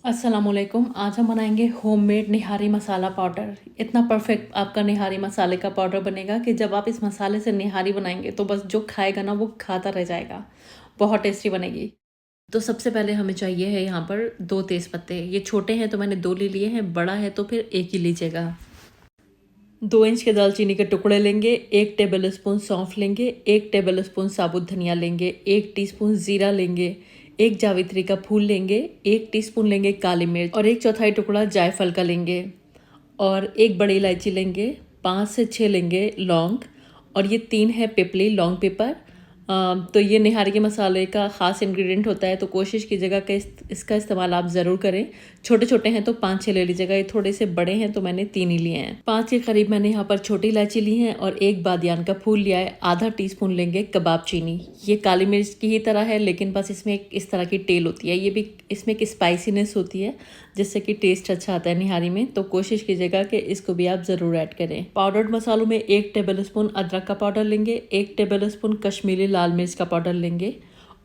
अस्सलामुअलैकुम। आज हम बनाएंगे होममेड निहारी मसाला पाउडर। इतना परफेक्ट आपका निहारी मसाले का पाउडर बनेगा कि जब आप इस मसाले से निहारी बनाएंगे तो बस जो खाएगा ना वो खाता रह जाएगा। बहुत टेस्टी बनेगी। तो सबसे पहले हमें चाहिए है यहाँ पर 2 तेज़ पत्ते। ये छोटे हैं तो मैंने 2 ले लिए हैं, बड़ा है तो फिर 1 ही लीजिएगा। 2 इंच के दालचीनी के टुकड़े लेंगे, 1 टेबल स्पून सौंफ लेंगे, 1 टेबल स्पून साबुत धनिया लेंगे, 1 टीस्पून ज़ीरा लेंगे, 1 जावित्री का फूल लेंगे, 1 टीस्पून लेंगे काली मिर्च और 1/4 टुकड़ा जायफल का लेंगे और 1 बड़ी इलायची लेंगे, 5 से 6 लेंगे लौंग और ये 3 है पिपली लॉन्ग पेपर। तो ये निहारी के मसाले का ख़ास इंग्रेडिएंट होता है, तो कोशिश कीजिएगा कि इसका इस्तेमाल आप ज़रूर करें। छोटे छोटे हैं तो 5-6 ले लीजिएगा, ये थोड़े से बड़े हैं तो मैंने 3 ही लिए हैं। 5 के करीब मैंने यहाँ पर छोटी इलायची ली है और 1 बादियान का फूल लिया है। आधा टीस्पून लेंगे कबाब चीनी। ये काली मिर्च की ही तरह है लेकिन बस इसमें एक इस तरह की टेल होती है। ये भी इसमें एक स्पाइसीनेस होती है जिससे कि टेस्ट अच्छा आता है निहारी में, तो कोशिश कीजिएगा कि इसको भी आप ज़रूर ऐड करें। पाउडर्ड मसालों में 1 टेबल स्पून अदरक का पाउडर लेंगे, 1 टेबल स्पून कश्मीरी लाल मिर्च का पाउडर लेंगे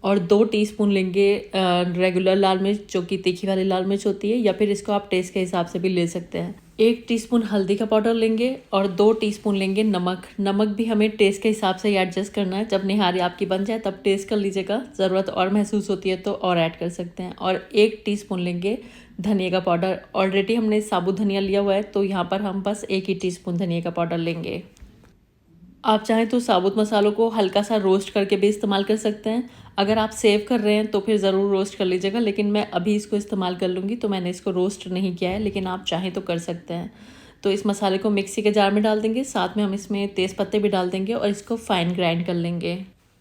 और 2 टीस्पून लेंगे रेगुलर लाल मिर्च जो कि तीखी वाली लाल मिर्च होती है, या फिर इसको आप टेस्ट के हिसाब से भी ले सकते हैं। 1 टीस्पून हल्दी का पाउडर लेंगे और 2 टीस्पून लेंगे नमक। नमक भी हमें टेस्ट के हिसाब से ही एडजस्ट करना है। जब निहारी आपकी बन जाए तब टेस्ट कर लीजिएगा, ज़रूरत और महसूस होती है तो और ऐड कर सकते हैं। और 1 टीस्पून लेंगे धनिया का पाउडर। ऑलरेडी हमने साबुत धनिया लिया हुआ है तो यहाँ पर हम बस 1 ही टीस्पून धनिया का पाउडर लेंगे। आप चाहें तो साबुत मसालों को हल्का सा रोस्ट करके भी इस्तेमाल कर सकते हैं। अगर आप सेव कर रहे हैं तो फिर ज़रूर रोस्ट कर लीजिएगा, लेकिन मैं अभी इसको इस्तेमाल कर लूँगी तो मैंने इसको रोस्ट नहीं किया है, लेकिन आप चाहें तो कर सकते हैं। तो इस मसाले को मिक्सी के जार में डाल देंगे, साथ में हम इसमें तेज़ पत्ते भी डाल देंगे और इसको फाइन ग्राइंड कर लेंगे।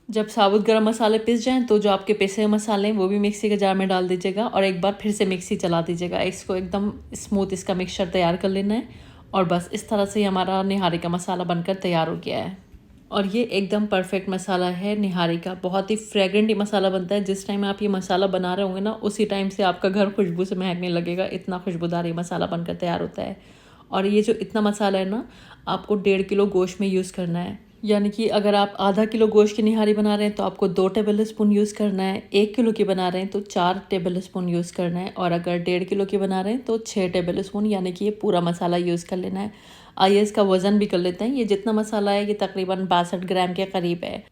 जब साबुत गरम मसाले पिस जाएँ तो जो आपके पिसे हुए मसाले हैं वो भी मिक्सी के जार में डाल दीजिएगा और एक बार फिर से मिक्सी चला दीजिएगा। इसको एकदम स्मूथ इसका मिक्सचर तैयार कर लेना है और बस इस तरह से हमारा निहारी का मसाला बनकर तैयार हो गया है। और ये एकदम परफेक्ट मसाला है निहारी का। बहुत ही फ्रेगरेंट ये मसाला बनता है। जिस टाइम आप ये मसाला बना रहे होंगे ना उसी टाइम से आपका घर खुशबू से महकने लगेगा। इतना खुशबूदार ये मसाला बनकर तैयार होता है। और ये जो इतना मसाला है ना, आपको 1.5 किलो गोश्त में यूज़ करना है। यानी कि अगर आप आधा किलो गोश्त की निहारी बना रहे हैं तो आपको 2 टेबल स्पून यूज़ करना है। 1 किलो की बना रहे हैं तो 4 टेबल स्पून यूज़ करना है और अगर 1.5 किलो की बना रहे हैं तो 6 टेबल स्पून, यानी कि ये पूरा मसाला यूज़ कर लेना है। आइए इसका वज़न भी कर लेते हैं। ये जितना मसाला है ये तकरीबन 62 ग्राम के करीब है।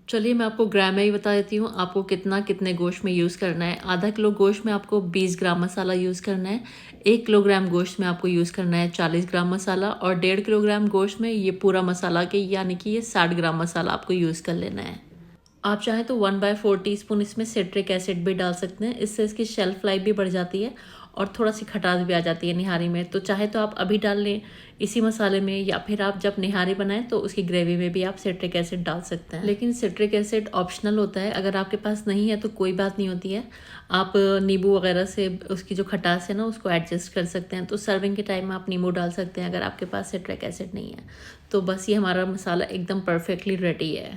चलिए मैं आपको ग्राम में ही बता देती हूँ आपको कितना कितने गोश्त में यूज़ करना है। आधा किलो गोश्त में आपको 20 ग्राम मसाला यूज़ करना है। 1 किलोग्राम गोश्त में आपको यूज़ करना है 40 ग्राम मसाला और 1.5 किलोग्राम गोश्त में ये पूरा मसाला के यानी कि ये 60 ग्राम मसाला आपको यूज़ कर लेना है। आप चाहें तो 1/4 टीस्पून इसमें सिट्रिक एसिड भी डाल सकते हैं। इससे इसकी शेल्फ लाइफ भी बढ़ जाती है और थोड़ा सी खटास भी आ जाती है निहारी में। तो चाहे तो आप अभी डाल लें इसी मसाले में, या फिर आप जब निहारी बनाएं तो उसकी ग्रेवी में भी आप सिट्रिक एसिड डाल सकते हैं। लेकिन सिट्रिक एसिड ऑप्शनल होता है, अगर आपके पास नहीं है तो कोई बात नहीं होती है। आप नींबू वगैरह से उसकी जो खटास है ना उसको एडजस्ट कर सकते हैं। तो सर्विंग के टाइम में आप नींबू डाल सकते हैं अगर आपके पास सिट्रिक एसिड नहीं है। तो बस ये हमारा मसाला एकदम परफेक्टली रेडी है।